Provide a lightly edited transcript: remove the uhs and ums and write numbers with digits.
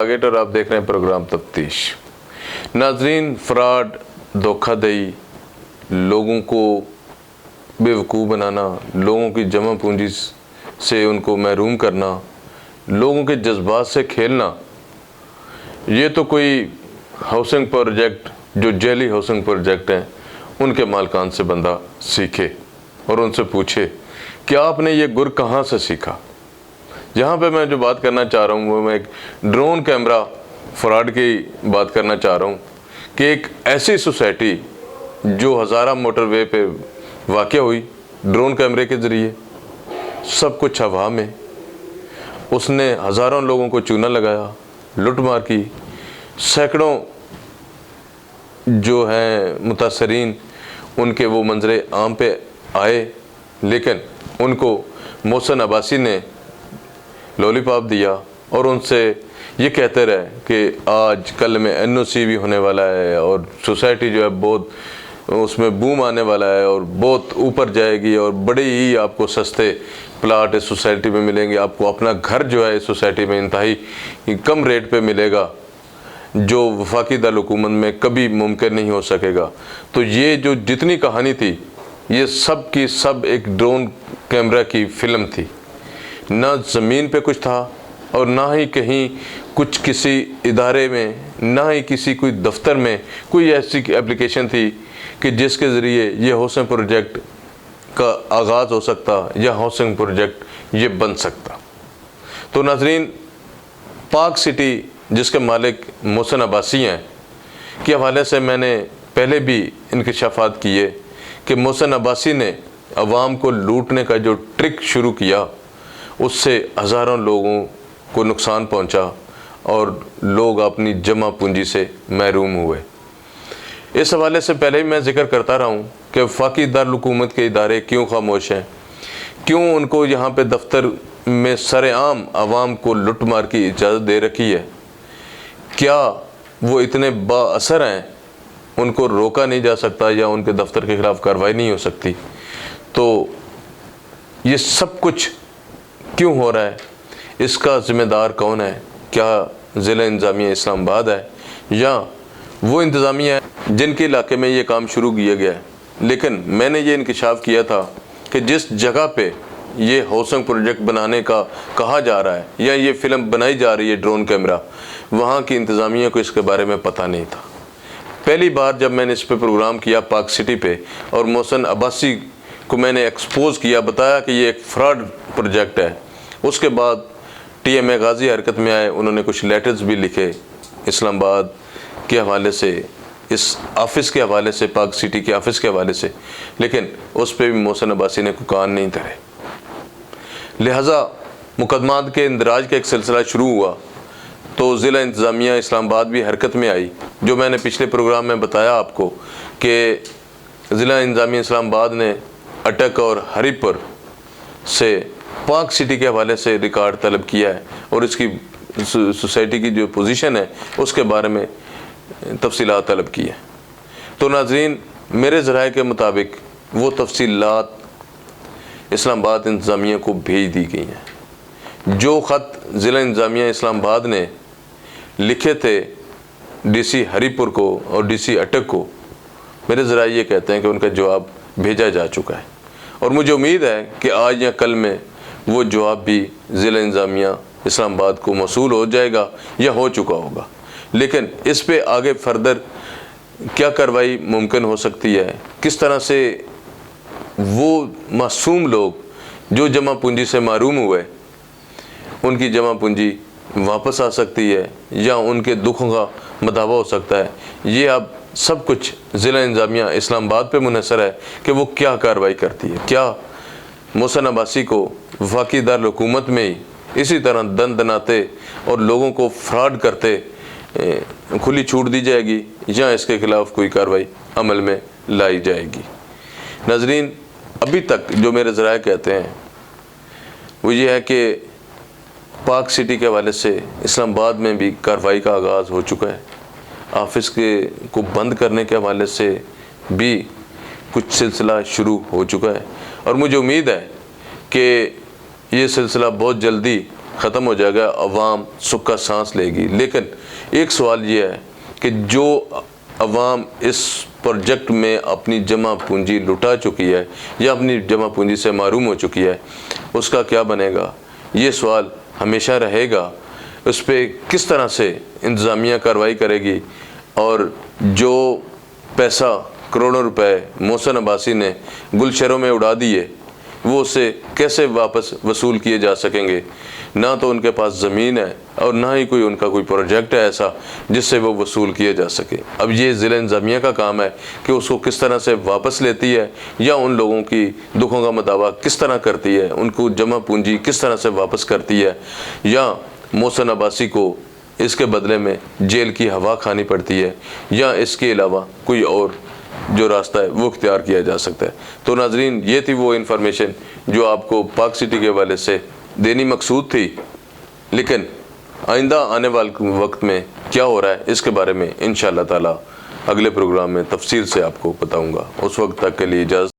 Target और आप देख रहे हैं प्रोग्राम तफ्तीश। नाजरीन, फ्रॉड, धोखाधड़ी, लोगों को बेवकूफ़ बनाना, लोगों की जमा पूंजी से उनको महरूम करना, लोगों के जज्बात से खेलना, ये तो कोई हाउसिंग प्रोजेक्ट जो जेली हाउसिंग प्रोजेक्ट हैं उनके मालकान से बंदा सीखे और उनसे पूछे कि आपने ये गुर कहाँ से सीखा। यहाँ पे मैं जो बात करना चाह रहा हूँ वो मैं एक ड्रोन कैमरा फ्रॉड की बात करना चाह रहा हूँ कि एक ऐसी सोसाइटी जो हज़ारा मोटरवे पे वाक़या हुई ड्रोन कैमरे के ज़रिए, सब कुछ हवा में, उसने हज़ारों लोगों को चूना लगाया, लुटमार की, सैकड़ों जो हैं मुतासरीन उनके वो मंजरे आम पे आए, लेकिन उनको मोहसिन अब्बासी ने लॉलीपॉप दिया और उनसे ये कहते रहे कि आज कल में एनओसी भी होने वाला है और सोसाइटी जो है बहुत उसमें बूम आने वाला है और बहुत ऊपर जाएगी और बड़े ही आपको सस्ते प्लाट इस सोसाइटी में मिलेंगे, आपको अपना घर जो है इस सोसाइटी में इंतहाई कम रेट पे मिलेगा जो वफाकी दारुल-हुकूमत में कभी मुमकिन नहीं हो सकेगा। तो ये जो जितनी कहानी थी ये सब की सब एक ड्रोन कैमरा की फ़िल्म थी। ना ज़मीन पे कुछ था और ना ही कहीं कुछ किसी इदारे में, ना ही किसी कोई दफ्तर में कोई ऐसी एप्लीकेशन थी कि जिसके ज़रिए ये हाउसिंग प्रोजेक्ट का आगाज़ हो सकता या हाउसिंग प्रोजेक्ट ये बन सकता। तो नाज़रीन, पाक सिटी जिसके मालिक मोहसिन अब्बासी हैं के हवाले से मैंने पहले भी इंकशाफात किए कि मोहसिन अब्बासी ने अवाम को लूटने का जो ट्रिक शुरू किया उससे हज़ारों लोगों को नुकसान पहुंचा और लोग अपनी जमा पूंजी से महरूम हुए। इस हवाले से पहले ही मैं ज़िक्र करता रहा हूँ कि वफाकी दारुल-हुकूमत के इदारे क्यों खामोश हैं, क्यों उनको यहाँ पे दफ्तर में सरेआम आवाम को लुटमार की इजाज़त दे रखी है, क्या वो इतने बाअसर हैं उनको रोका नहीं जा सकता या उनके दफ्तर के ख़िलाफ़ कार्रवाई नहीं हो सकती। तो ये सब कुछ क्यों हो रहा है, इसका ज़िम्मेदार कौन है? क्या ज़िला इंतज़ामिया इस्लामाबाद है या वो इंतज़ामिया है जिनके इलाके में ये काम शुरू किया गया है? लेकिन मैंने ये इंकशाफ किया था कि जिस जगह पे ये हाउसिंग प्रोजेक्ट बनाने का कहा जा रहा है या ये फ़िल्म बनाई जा रही है ड्रोन कैमरा, वहाँ की इंतज़ामिया को इसके बारे में पता नहीं था। पहली बार जब मैंने इस पे प्रोग्राम किया पाक सिटी पे और मोहसिन अब्बासी को मैंने एक्सपोज़ किया, बताया कि ये एक फ्रॉड प्रोजेक्ट है, उसके बाद TMA गाजी हरकत में आए, उन्होंने कुछ लेटर्स भी लिखे इस्लामाबाद के हवाले से, इस ऑफ़िस के हवाले से, पाक सिटी के ऑफ़िस के हवाले से, लेकिन उस पर भी मोहसिन अब्बासी ने कोई कान नहीं धरे। लिहाजा मुकदमात के इंदराज का एक सिलसिला शुरू हुआ तो ज़िला इंतज़ामिया इस्लामाबाद भी हरकत में आई। जो मैंने पिछले प्रोग्राम में बताया आपको कि ज़िला इंतज़ामिया इस्लामाबाद ने अटक और हरीपुर से पाक सिटी के हवाले से रिकॉर्ड तलब किया है और इसकी सोसाइटी की जो पोजीशन है उसके बारे में तफसीलात तलब की है। तो नाज़रीन, मेरे ज़राए के मुताबिक वो तफसीलात इस्लामाबाद इंतज़ामिया को भेज दी गई हैं। जो ख़त ज़िला इंतज़ामिया इस्लामाबाद ने लिखे थे DC हरीपुर को और DC अटक को, मेरे ज़राए ये कहते हैं कि उनका जवाब भेजा जा चुका है और मुझे उम्मीद है कि आज या कल में वो जवाब भी ज़िला इंतज़ामिया इस्लामाबाद को मौसूल हो जाएगा या हो चुका होगा। लेकिन इस पे आगे फर्दर क्या कार्रवाई मुमकिन हो सकती है, किस तरह से वो मासूम लोग जो जमा पूंजी से महरूम हुए उनकी जमा पूंजी वापस आ सकती है या उनके दुखों का मदावा हो सकता है, ये अब सब कुछ ज़िला इंतज़ामिया इस्लामाबाद पे मुनहसर है कि वो क्या कार्रवाई करती है। क्या मोहसिन अब्बासी को वफाकी दारुल-हुकूमत में ही इसी तरह दन दनाते और लोगों को फ्रॉड करते खुली छूट दी जाएगी या इसके ख़िलाफ़ कोई कार्रवाई अमल में लाई जाएगी? नाज़रीन, अभी तक जो मेरे ज़राए कहते हैं वो ये है कि पाक सिटी के हवाले से इस्लामाबाद में भी कार्रवाई का आगाज़ हो चुका है। ऑफ़िस के को बंद करने के हवाले से भी कुछ सिलसिला शुरू हो चुका है और मुझे उम्मीद है कि ये सिलसिला बहुत जल्दी ختم ہو جائے گا، عوام سکھ کا سانس لے گی۔ لیکن ایک سوال یہ ہے کہ جو عوام اس پروجیکٹ میں اپنی جمع پونجی لٹا چکی ہے یا اپنی جمع پونجی سے محروم ہو چکی ہے، اس کا کیا بنے گا؟ یہ سوال ہمیشہ رہے گا۔ اس پہ کس طرح سے انتظامیہ کارروائی کرے گی، اور جو پیسہ کروڑوں روپے محسن عباسی نے گلشروں میں اڑا دیے، وہ اسے کیسے واپس وصول کیے جا سکیں گے؟ نہ تو ان کے پاس زمین ہے اور نہ ہی کوئی ان کا کوئی پروجیکٹ ہے ایسا جس سے وہ وصول کیے جا سکے۔ اب یہ ضلع انتظامیہ کا کام ہے کہ اس کو کس طرح سے واپس لیتی ہے، یا ان لوگوں کی دکھوں کا مداوع کس طرح کرتی ہے، ان کو جمع پونجی کس طرح سے واپس کرتی ہے، یا محسن عباسی کو اس کے بدلے میں جیل کی ہوا کھانی پڑتی ہے، یا اس کے علاوہ کوئی اور جو راستہ ہے وہ اختیار کیا جا سکتا ہے۔ تو ناظرین، یہ تھی وہ انفارمیشن جو آپ کو پاک سٹی کے حوالے سے دینی مقصود تھی، لیکن آئندہ آنے والے وقت میں کیا ہو رہا ہے اس کے بارے میں انشاءاللہ تعالی اگلے پروگرام میں تفصیل سے آپ کو بتاؤں گا۔ اس وقت تک کے لیے اجازت